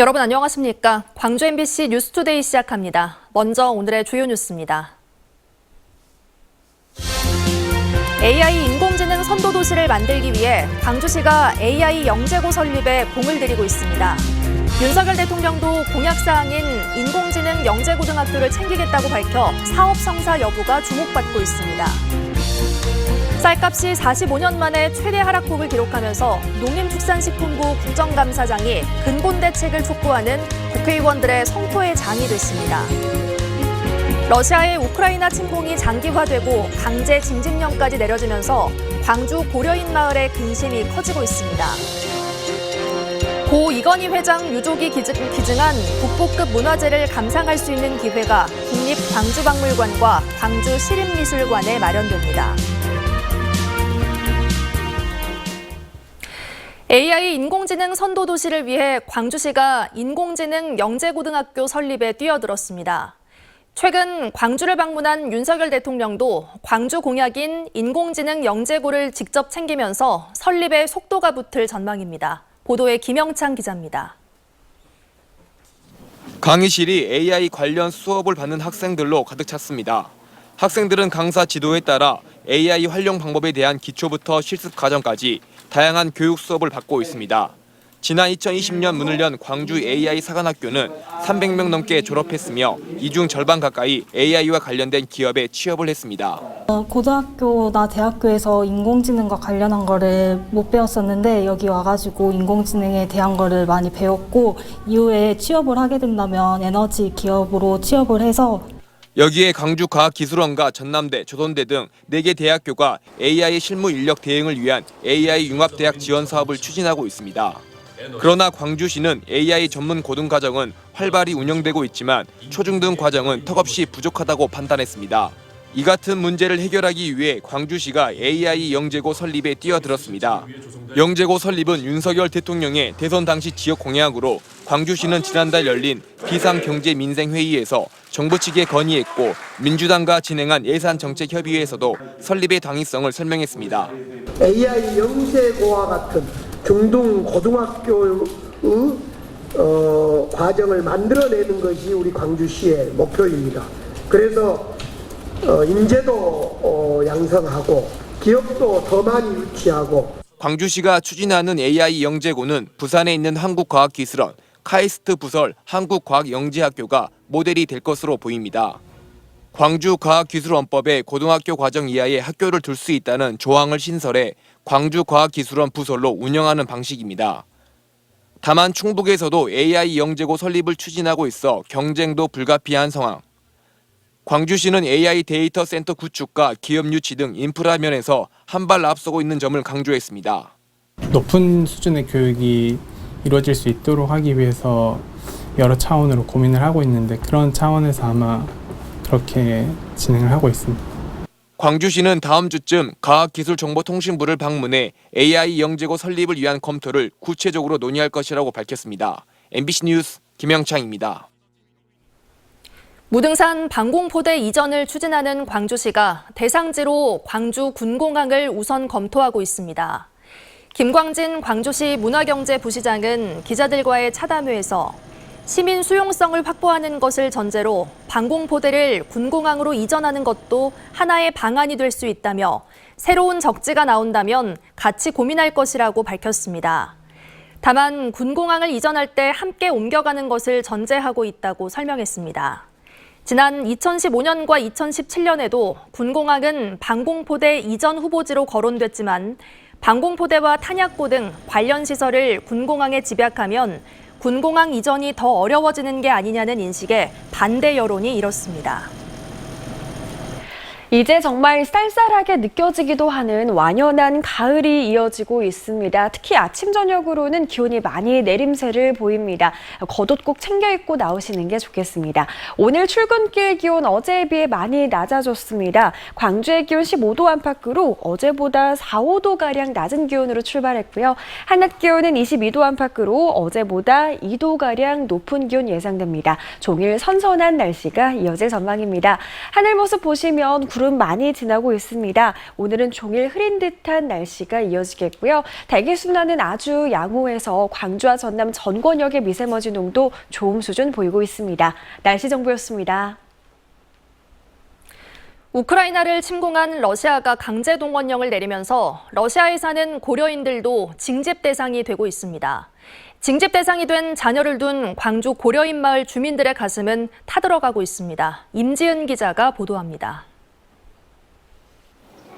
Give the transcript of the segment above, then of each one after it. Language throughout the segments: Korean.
여러분 안녕하십니까? 광주 MBC 뉴스투데이 시작합니다. 먼저 오늘의 주요 뉴스입니다. AI 인공지능 선도도시를 만들기 위해 광주시가 AI 영재고 설립에 공을 들이고 있습니다. 윤석열 대통령도 공약사항인 인공지능 영재고등학교를 챙기겠다고 밝혀 사업 성사 여부가 주목받고 있습니다. 쌀값이 45년 만에 최대 하락폭을 기록하면서 농림축산식품부 국정감사장이 근본 대책을 촉구하는 국회의원들의 성토의 장이 됐습니다. 러시아의 우크라이나 침공이 장기화되고 강제 징집령까지 내려지면서 광주 고려인 마을의 근심이 커지고 있습니다. 고 이건희 회장 유족이 기증한 국보급 문화재를 감상할 수 있는 기회가 국립광주박물관과 광주시립미술관에 마련됩니다. AI 인공지능 선도도시를 위해 광주시가 인공지능 영재고등학교 설립에 뛰어들었습니다. 최근 광주를 방문한 윤석열 대통령도 광주 공약인 인공지능 영재고를 직접 챙기면서 설립에 속도가 붙을 전망입니다. 보도에 김영창 기자입니다. 강의실이 AI 관련 수업을 받는 학생들로 가득 찼습니다. 학생들은 강사 지도에 따라 AI 활용 방법에 대한 기초부터 실습 과정까지 다양한 교육 수업을 받고 있습니다. 지난 2020년 문을 연 광주 AI 사관학교는 300명 넘게 졸업했으며 이 중 절반 가까이 AI와 관련된 기업에 취업을 했습니다. 고등학교나 대학교에서 인공지능과 관련한 거를 못 배웠었는데 여기 와가지고 인공지능에 대한 거를 많이 배웠고 이후에 취업을 하게 된다면 에너지 기업으로 취업을 해서 여기에 광주과학기술원과 전남대, 조선대 등 4개 대학교가 AI 실무 인력 대응을 위한 AI 융합대학 지원 사업을 추진하고 있습니다. 그러나 광주시는 AI 전문 고등과정은 활발히 운영되고 있지만 초중등 과정은 턱없이 부족하다고 판단했습니다. 이 같은 문제를 해결하기 위해 광주시가 AI 영재고 설립에 뛰어들었습니다. 영재고 설립은 윤석열 대통령의 대선 당시 지역 공약으로 광주시는 지난달 열린 비상경제민생회의에서 정부 측에 건의했고 민주당과 진행한 예산정책협의회에서도 설립의 당위성을 설명했습니다. AI 영재고와 같은 중등 고등학교의 과정을 만들어내는 것이 우리 광주시의 목표입니다. 그래서 인재도 양성하고 기업도 더 많이 유치하고 광주시가 추진하는 AI 영재고는 부산에 있는 한국과학기술원, 카이스트 부설 한국과학영재학교가 모델이 될 것으로 보입니다. 광주과학기술원법에 고등학교 과정 이하의 학교를 둘 수 있다는 조항을 신설해 광주과학기술원 부설로 운영하는 방식입니다. 다만 충북에서도 AI 영재고 설립을 추진하고 있어 경쟁도 불가피한 상황. 광주시는 AI 데이터 센터 구축과 기업 유치 등 인프라 면에서 한 발 앞서고 있는 점을 강조했습니다. 높은 수준의 교육이 이루어질 수 있도록 하기 위해서 여러 차원으로 고민을 하고 있는데 그런 차원에서 아마 그렇게 진행을 하고 있습니다. 광주시는 다음 주쯤 과학기술정보통신부를 방문해 AI 영재고 설립을 위한 검토를 구체적으로 논의할 것이라고 밝혔습니다. MBC 뉴스 김영창입니다. 무등산 방공포대 이전을 추진하는 광주시가 대상지로 광주 군공항을 우선 검토하고 있습니다. 김광진 광주시 문화경제부시장은 기자들과의 차담회에서 시민 수용성을 확보하는 것을 전제로 방공포대를 군공항으로 이전하는 것도 하나의 방안이 될 수 있다며 새로운 적지가 나온다면 같이 고민할 것이라고 밝혔습니다. 다만 군공항을 이전할 때 함께 옮겨가는 것을 전제하고 있다고 설명했습니다. 지난 2015년과 2017년에도 군공항은 방공포대 이전 후보지로 거론됐지만 방공포대와 탄약고 등 관련 시설을 군공항에 집약하면 군공항 이전이 더 어려워지는 게 아니냐는 인식에 반대 여론이 일었습니다. 이제 정말 쌀쌀하게 느껴지기도 하는 완연한 가을이 이어지고 있습니다. 특히 아침 저녁으로는 기온이 많이 내림세를 보입니다. 겉옷 꼭 챙겨 입고 나오시는 게 좋겠습니다. 오늘 출근길 기온 어제에 비해 많이 낮아졌습니다. 광주의 기온 15도 안팎으로 어제보다 4, 5도가량 낮은 기온으로 출발했고요. 한낮 기온은 22도 안팎으로 어제보다 2도가량 높은 기온 예상됩니다. 종일 선선한 날씨가 이어질 전망입니다. 하늘 모습 보시면 구름 구름 많이 지나고 있습니다. 오늘은 종일 흐린 듯한 날씨가 이어지겠고요. 대기 순환은 아주 양호해서 광주와 전남 전 권역의 미세먼지 농도 좋음 수준 보이고 있습니다. 날씨 정보였습니다. 우크라이나를 침공한 러시아가 강제 동원령을 내리면서 러시아에 사는 고려인들도 징집 대상이 되고 있습니다. 징집 대상이 된 자녀를 둔 광주 고려인 마을 주민들의 가슴은 타들어가고 있습니다. 임지은 기자가 보도합니다.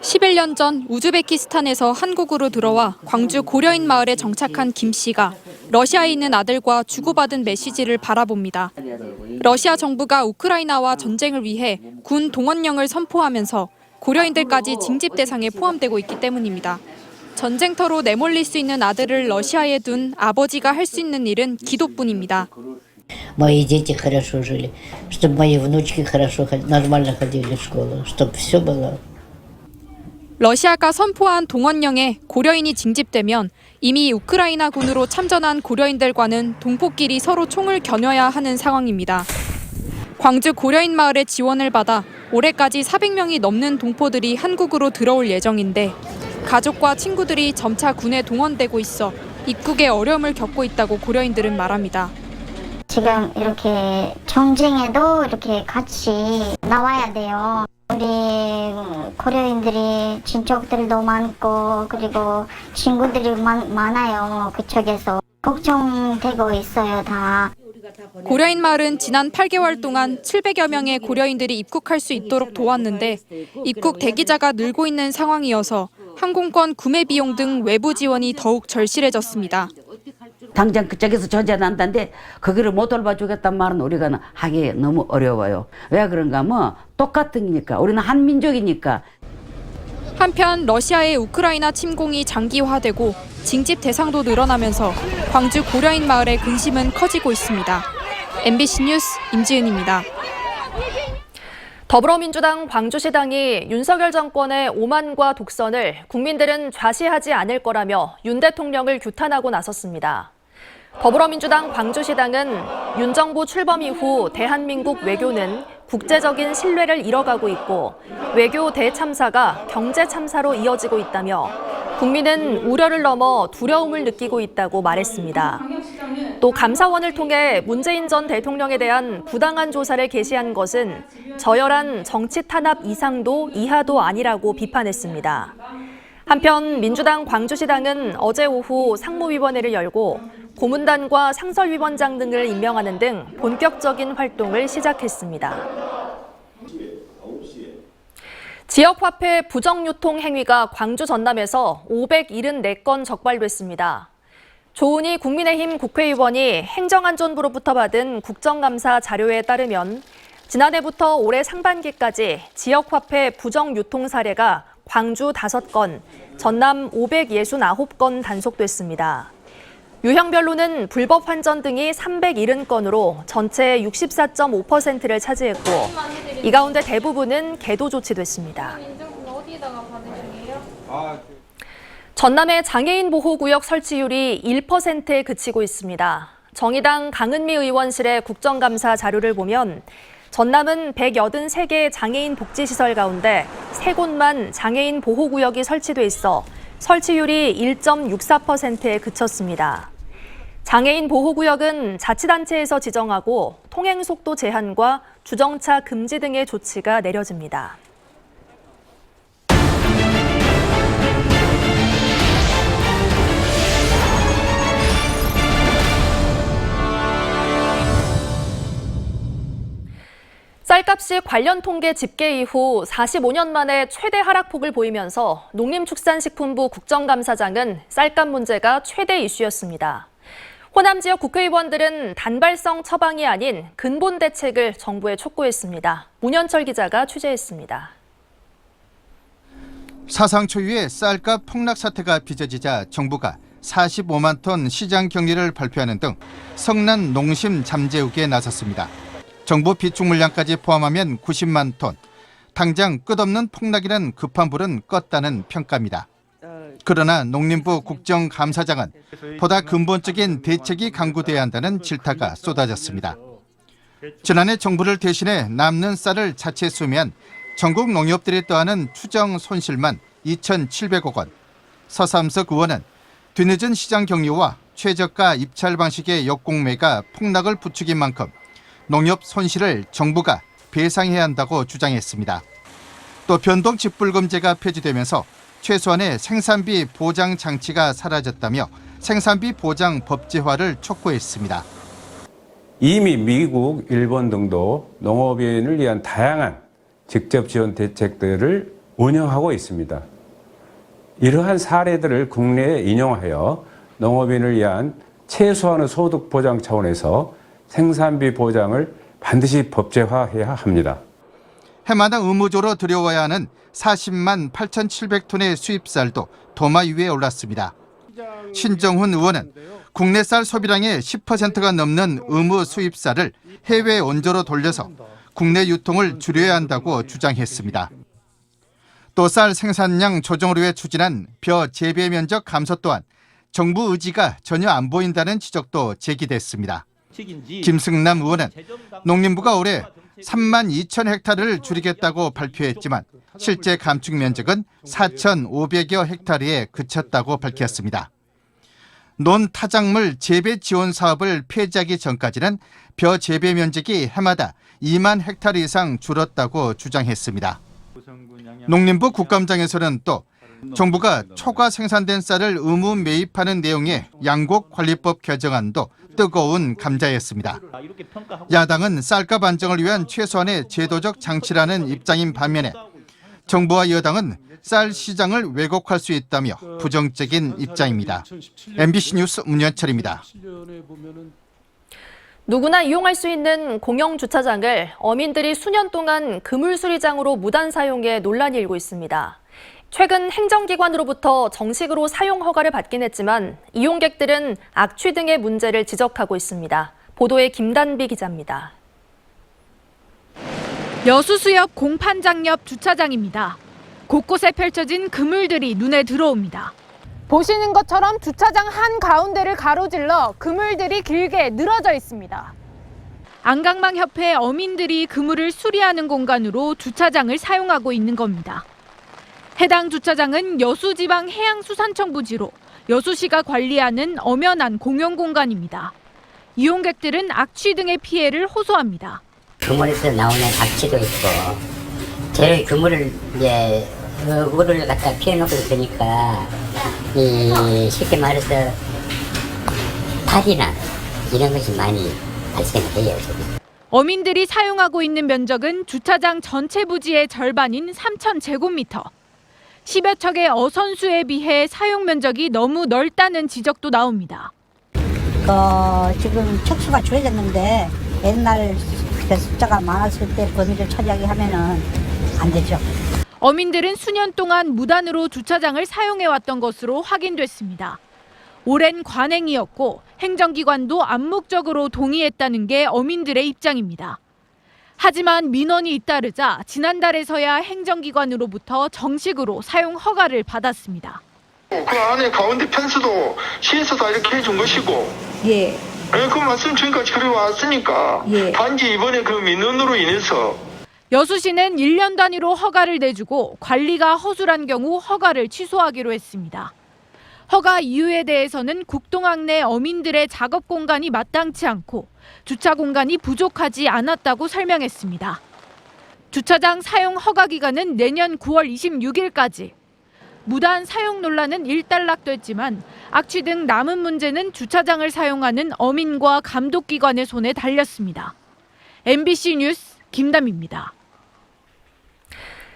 11년 전 우즈베키스탄에서 한국으로 들어와 광주 고려인 마을에 정착한 김 씨가 러시아에 있는 아들과 주고받은 메시지를 바라봅니다. 러시아 정부가 우크라이나와 전쟁을 위해 군 동원령을 선포하면서 고려인들까지 징집 대상에 포함되고 있기 때문입니다. 전쟁터로 내몰릴 수 있는 아들을 러시아에 둔 아버지가 할 수 있는 일은 기도뿐입니다. Мои дети хорошо жили, чтобы мои внучки хорошо, нормально ходили в школу, чтобы все было. 러시아가 선포한 동원령에 고려인이 징집되면 이미 우크라이나 군으로 참전한 고려인들과는 동포끼리 서로 총을 겨눠야 하는 상황입니다. 광주 고려인 마을의 지원을 받아 올해까지 400명이 넘는 동포들이 한국으로 들어올 예정인데 가족과 친구들이 점차 군에 동원되고 있어 입국에 어려움을 겪고 있다고 고려인들은 말합니다. 지금 이렇게 전쟁에도 이렇게 같이 나와야 돼요. 우리 고려인들이 친척들도 많고 그리고 친구들이 많아요. 그쪽에서 걱정되고 있어요, 다. 고려인 마을은 지난 8개월 동안 700여 명의 고려인들이 입국할 수 있도록 도왔는데 입국 대기자가 늘고 있는 상황이어서 항공권 구매 비용 등 외부 지원이 더욱 절실해졌습니다. 당장 그쪽에서 전쟁난다는데 거기를 못 돌봐주겠단 말은 우리가 하기 너무 어려워요. 왜 그런가 하면 똑같으니까 우리는 한민족이니까. 한편 러시아의 우크라이나 침공이 장기화되고 징집 대상도 늘어나면서 광주 고려인 마을의 근심은 커지고 있습니다. MBC 뉴스 임지은입니다. 더불어민주당 광주시당이 윤석열 정권의 오만과 독선을 국민들은 좌시하지 않을 거라며 윤 대통령을 규탄하고 나섰습니다. 더불어민주당 광주시당은 윤 정부 출범 이후 대한민국 외교는 국제적인 신뢰를 잃어가고 있고 외교 대참사가 경제 참사로 이어지고 있다며 국민은 우려를 넘어 두려움을 느끼고 있다고 말했습니다. 또 감사원을 통해 문재인 전 대통령에 대한 부당한 조사를 개시한 것은 저열한 정치 탄압 이상도 이하도 아니라고 비판했습니다. 한편 민주당 광주시당은 어제 오후 상무위원회를 열고 고문단과 상설위원장 등을 임명하는 등 본격적인 활동을 시작했습니다. 지역화폐 부정유통 행위가 광주 전남에서 574건 적발됐습니다. 조은희 국민의힘 국회의원이 행정안전부로부터 받은 국정감사 자료에 따르면 지난해부터 올해 상반기까지 지역화폐 부정유통 사례가 광주 5건, 전남 569건 단속됐습니다. 유형별로는 불법 환전 등이 370건으로 전체 64.5%를 차지했고 이 가운데 대부분은 계도 조치됐습니다. 전남의 장애인 보호구역 설치율이 1%에 그치고 있습니다. 정의당 강은미 의원실의 국정감사 자료를 보면 전남은 183개의 장애인 복지시설 가운데 3곳만 장애인 보호구역이 설치돼 있어 설치율이 1.64%에 그쳤습니다. 장애인 보호구역은 자치단체에서 지정하고 통행속도 제한과 주정차 금지 등의 조치가 내려집니다. 쌀값이 관련 통계 집계 이후 45년 만에 최대 하락폭을 보이면서 농림축산식품부 국정감사장은 쌀값 문제가 최대 이슈였습니다. 호남 지역 국회의원들은 단발성 처방이 아닌 근본 대책을 정부에 촉구했습니다. 문현철 기자가 취재했습니다. 사상 초유의 쌀값 폭락 사태가 빚어지자 정부가 45만 톤 시장 격리를 발표하는 등 성난 농심 잠재우기에 나섰습니다. 정부 비축 물량까지 포함하면 90만 톤. 당장 끝없는 폭락이란 급한 불은 껐다는 평가입니다. 그러나 농림부 국정감사장은 보다 근본적인 대책이 강구돼야 한다는 질타가 쏟아졌습니다. 지난해 정부를 대신해 남는 쌀을 자체 수매한 전국 농협들이 떠하는 추정 손실만 2,700억 원. 서삼석 의원은 뒤늦은 시장 격리와 최저가 입찰 방식의 역공매가 폭락을 부추긴 만큼 농협 손실을 정부가 배상해야 한다고 주장했습니다. 또 변동 직불금제가 폐지되면서 최소한의 생산비 보장 장치가 사라졌다며 생산비 보장 법제화를 촉구했습니다. 이미 미국, 일본 등도 농업인을 위한 다양한 직접 지원 대책들을 운영하고 있습니다. 이러한 사례들을 국내에 인용하여 농업인을 위한 최소한의 소득 보장 차원에서 생산비 보장을 반드시 법제화해야 합니다. 해마다 의무적으로 들여와야 하는 40만 8,700톤의 수입쌀도 도마 위에 올랐습니다. 신정훈 의원은 국내 쌀 소비량의 10%가 넘는 의무 수입쌀을 해외 원조로 돌려서 국내 유통을 줄여야 한다고 주장했습니다. 또 쌀 생산량 조정을 위해 추진한 벼 재배 면적 감소 또한 정부 의지가 전혀 안 보인다는 지적도 제기됐습니다. 김승남 의원은 농림부가 올해 3만 2천 헥타르를 줄이겠다고 발표했지만 실제 감축 면적은 4,500여 헥타르에 그쳤다고 밝혔습니다. 논타작물 재배 지원 사업을 폐지하기 전까지는 벼 재배 면적이 해마다 2만 헥타르 이상 줄었다고 주장했습니다. 농림부 국감장에서는 또 정부가 초과 생산된 쌀을 의무 매입하는 내용의 양곡관리법 개정안도 뜨거운 감자였습니다. 야당은 쌀값 안정을 위한 최소한의 제도적 장치라는 입장인 반면에 정부와 여당은 쌀 시장을 왜곡할 수 있다며 부정적인 입장입니다. MBC 뉴스 문현철입니다. 누구나 이용할 수 있는 공영주차장을 어민들이 수년 동안 그물수리장으로 무단 사용해 논란이 일고 있습니다. 최근 행정기관으로부터 정식으로 사용 허가를 받긴 했지만 이용객들은 악취 등의 문제를 지적하고 있습니다. 보도에 김단비 기자입니다. 여수수 옆 공판장 옆 주차장입니다. 곳곳에 펼쳐진 그물들이 눈에 들어옵니다. 보시는 것처럼 주차장 한가운데를 가로질러 그물들이 길게 늘어져 있습니다. 안강망협회 어민들이 그물을 수리하는 공간으로 주차장을 사용하고 있는 겁니다. 해당 주차장은 여수지방해양수산청 부지로 여수시가 관리하는 엄연한 공용공간입니다. 이용객들은 악취 등의 피해를 호소합니다. 그물에서 나오는 악취도 있고 제일 그물을 이제 물을 갖다 피해놓고 있으니까 쉽게 말해서 탈이나 이런 것이 많이 발생해요. 어민들이 사용하고 있는 면적은 주차장 전체 부지의 절반인 3,000제곱미터. 10여 척의 어선수에 비해 사용 면적이 너무 넓다는 지적도 나옵니다. 지금 척수가 줄어졌는데 옛날 숫자가 많았을 때 범위를 차지하게 하면은 안 되죠. 어민들은 수년 동안 무단으로 주차장을 사용해왔던 것으로 확인됐습니다. 오랜 관행이었고 행정기관도 암묵적으로 동의했다는 게 어민들의 입장입니다. 하지만 민원이 잇따르자 지난달에서야 행정기관으로부터 정식으로 사용 허가를 받았습니다. 그 안에 가운데 펜스도 시에서 다 이렇게 해준 것이고 예. 그 말씀 지금까지 그래 왔으니까 예. 단지 이번에 그 민원으로 인해서 여수시는 1년 단위로 허가를 내주고 관리가 허술한 경우 허가를 취소하기로 했습니다. 허가 이유에 대해서는 국동항 내 어민들의 작업 공간이 마땅치 않고 주차 공간이 부족하지 않았다고 설명했습니다. 주차장 사용 허가 기간은 내년 9월 26일까지. 무단 사용 논란은 일단락됐지만 악취 등 남은 문제는 주차장을 사용하는 어민과 감독기관의 손에 달렸습니다. MBC 뉴스 김담입니다.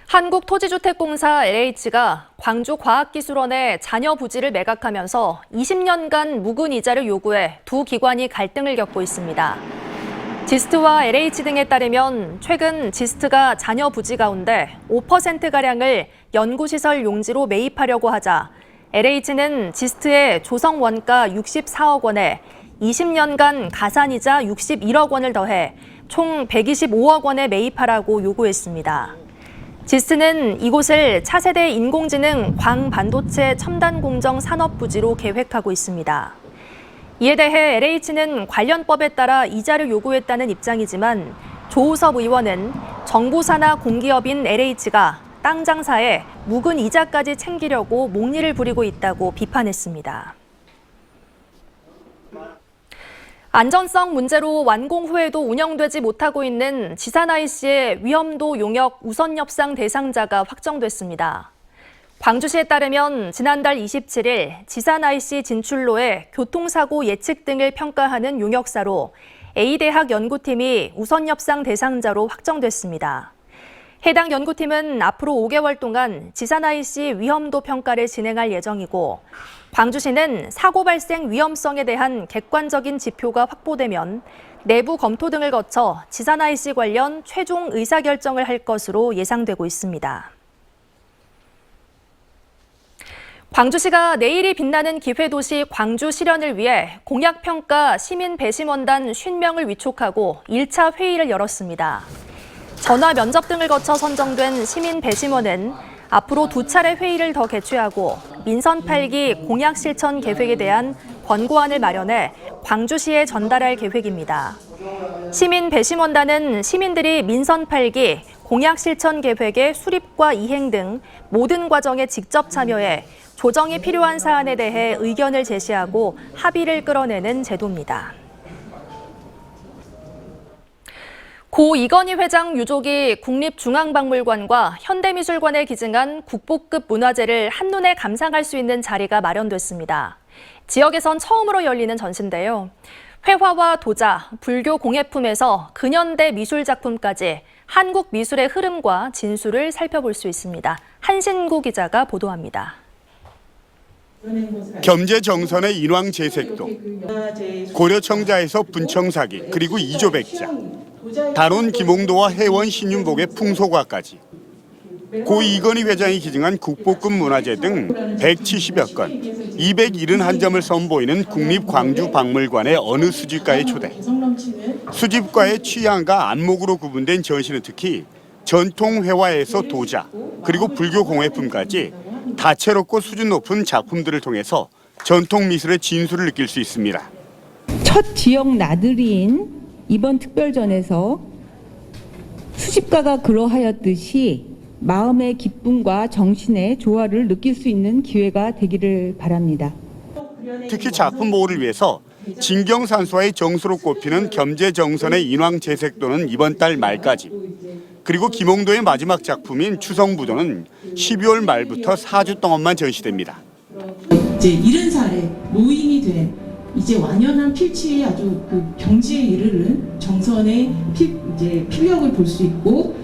한국토지주택공사 LH가 광주과학기술원의 잔여 부지를 매각하면서 20년간 묵은 이자를 요구해 두 기관이 갈등을 겪고 있습니다. 지스트와 LH 등에 따르면 최근 지스트가 잔여 부지 가운데 5%가량을 연구시설 용지로 매입하려고 하자 LH는 지스트의 조성 원가 64억 원에 20년간 가산이자 61억 원을 더해 총 125억 원에 매입하라고 요구했습니다. 지스트는 이곳을 차세대 인공지능 광반도체 첨단공정 산업부지로 계획하고 있습니다. 이에 대해 LH는 관련법에 따라 이자를 요구했다는 입장이지만 조우섭 의원은 정부 산하 공기업인 LH가 땅 장사에 묵은 이자까지 챙기려고 목리를 부리고 있다고 비판했습니다. 안전성 문제로 완공 후에도 운영되지 못하고 있는 지산 IC의 위험도 용역 우선 협상 대상자가 확정됐습니다. 광주시에 따르면 지난달 27일 지산 IC 진출로의 교통사고 예측 등을 평가하는 용역사로 A대학 연구팀이 우선 협상 대상자로 확정됐습니다. 해당 연구팀은 앞으로 5개월 동안 지산 IC 위험도 평가를 진행할 예정이고 광주시는 사고 발생 위험성에 대한 객관적인 지표가 확보되면 내부 검토 등을 거쳐 지산 IC 관련 최종 의사결정을 할 것으로 예상되고 있습니다. 광주시가 내일이 빛나는 기회도시 광주 실현을 위해 공약평가 시민배심원단 50명을 위촉하고 1차 회의를 열었습니다. 전화 면접 등을 거쳐 선정된 시민배심원은 앞으로 2차례 회의를 더 개최하고 민선 8기 공약 실천 계획에 대한 권고안을 마련해 광주시에 전달할 계획입니다. 시민배심원단은 시민들이 민선 8기 공약 실천 계획의 수립과 이행 등 모든 과정에 직접 참여해 조정이 필요한 사안에 대해 의견을 제시하고 합의를 끌어내는 제도입니다. 고 이건희 회장 유족이 국립중앙박물관과 현대미술관에 기증한 국보급 문화재를 한눈에 감상할 수 있는 자리가 마련됐습니다. 지역에선 처음으로 열리는 전시인데요. 회화와 도자, 불교 공예품에서 근현대 미술 작품까지 한국 미술의 흐름과 진수를 살펴볼 수 있습니다. 한신구 기자가 보도합니다. 겸재정선의 인왕재색도, 고려청자에서 분청사기, 그리고 이조백자, 단원 김홍도와 해원 신윤복의 풍소가까지 고 이건희 회장이 기증한 국보급 문화재 등 170여 건, 271점을 선보이는 국립광주박물관의 어느 수집가의 초대. 수집가의 취향과 안목으로 구분된 전시는 특히 전통 회화에서 도자, 그리고 불교 공예품까지 다채롭고 수준 높은 작품들을 통해서 전통 미술의 진수를 느낄 수 있습니다. 첫 지역 나들이인 이번 특별전에서 수집가가 그러하였듯이 마음의 기쁨과 정신의 조화를 느낄 수 있는 기회가 되기를 바랍니다. 특히 작품 보호를 위해서 진경산수와의 정수로 꼽히는 겸재정선의 인왕재색도는 이번 달 말까지, 그리고 김홍도의 마지막 작품인 추성부도는 12월 말부터 4주 동안만 전시됩니다. 이제 70살에 노인이 된 이제 완연한 필치의 아주 그 경지에 이르는 정선의 필력을 볼 수 있고,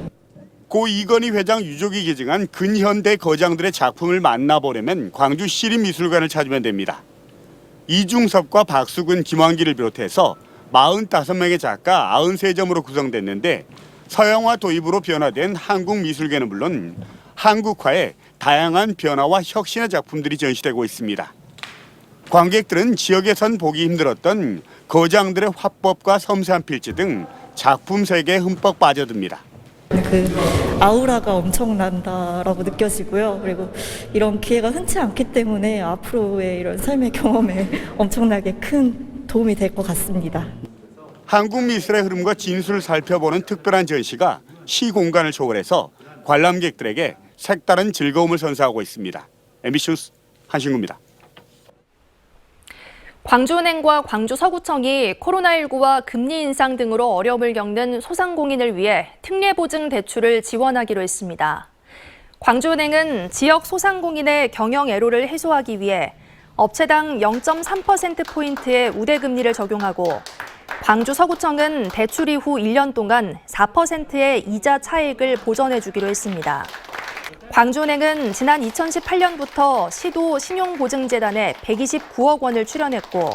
고 이건희 회장 유족이 기증한 근현대 거장들의 작품을 만나보려면 광주 시립미술관을 찾으면 됩니다. 이중섭과 박수근, 김환기를 비롯해서 45명의 작가 93점으로 구성됐는데 서양화 도입으로 변화된 한국 미술계는 물론 한국화의 다양한 변화와 혁신의 작품들이 전시되고 있습니다. 관객들은 지역에선 보기 힘들었던 거장들의 화법과 섬세한 필지 등 작품 세계에 흠뻑 빠져듭니다. 그 아우라가 엄청난다라고 느껴지고요. 그리고 이런 기회가 흔치 않기 때문에 앞으로의 이런 삶의 경험에 엄청나게 큰 도움이 될 것 같습니다. 한국 미술의 흐름과 진수를 살펴보는 특별한 전시가 시공간을 초월해서 관람객들에게 색다른 즐거움을 선사하고 있습니다. MBC 뉴스 한신구입니다. 광주은행과 광주서구청이 코로나19와 금리 인상 등으로 어려움을 겪는 소상공인을 위해 특례보증 대출을 지원하기로 했습니다. 광주은행은 지역 소상공인의 경영 애로를 해소하기 위해 업체당 0.3%포인트의 우대금리를 적용하고 광주서구청은 대출 이후 1년 동안 4%의 이자 차익을 보전해주기로 했습니다. 광주은행은 지난 2018년부터 시도 신용보증재단에 129억 원을 출연했고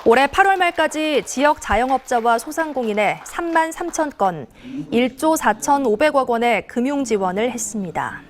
올해 8월 말까지 지역 자영업자와 소상공인에 3만 3천 건, 1조 4,500억 원의 금융 지원을 했습니다.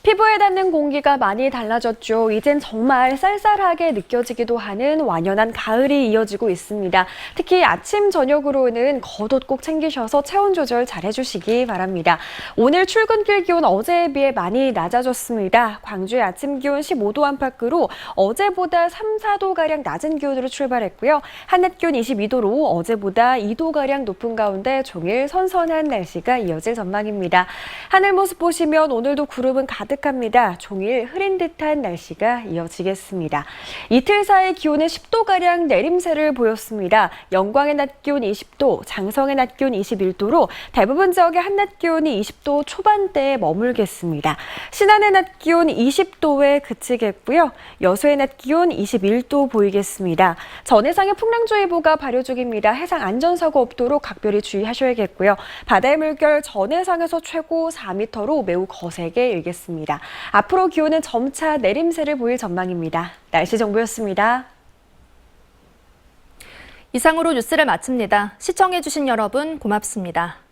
피부에 닿는 공기가 많이 달라졌죠. 이젠 정말 쌀쌀하게 느껴지기도 하는 완연한 가을이 이어지고 있습니다. 특히 아침, 저녁으로는 겉옷 꼭 챙기셔서 체온 조절 잘 해주시기 바랍니다. 오늘 출근길 기온 어제에 비해 많이 낮아졌습니다. 광주의 아침 기온 15도 안팎으로 어제보다 3, 4도가량 낮은 기온으로 출발했고요. 한낮 기온 22도로 어제보다 2도가량 높은 가운데 종일 선선한 날씨가 이어질 전망입니다. 하늘 모습 보시면 오늘도 구름은 가득합니다. 종일 흐린 듯한 날씨가 이어지겠습니다. 이틀 사이 기온은 10도가량 내림세를 보였습니다. 영광의 낮 기온 20도, 장성의 낮 기온 21도로 대부분 지역의 한낮 기온이 20도 초반대에 머물겠습니다. 신안의 낮 기온 20도에 그치겠고요. 여수의 낮 기온 21도 보이겠습니다. 전해상의 풍랑주의보가 발효 중입니다. 해상 안전사고 없도록 각별히 주의하셔야겠고요. 바다의 물결 전해상에서 최고 4m로 매우 거세게 일겠습니다. 앞으로 기온은 점차 내림세를 보일 전망입니다. 날씨 정보였습니다. 이상으로 뉴스를 마칩니다. 시청해주신 여러분 고맙습니다.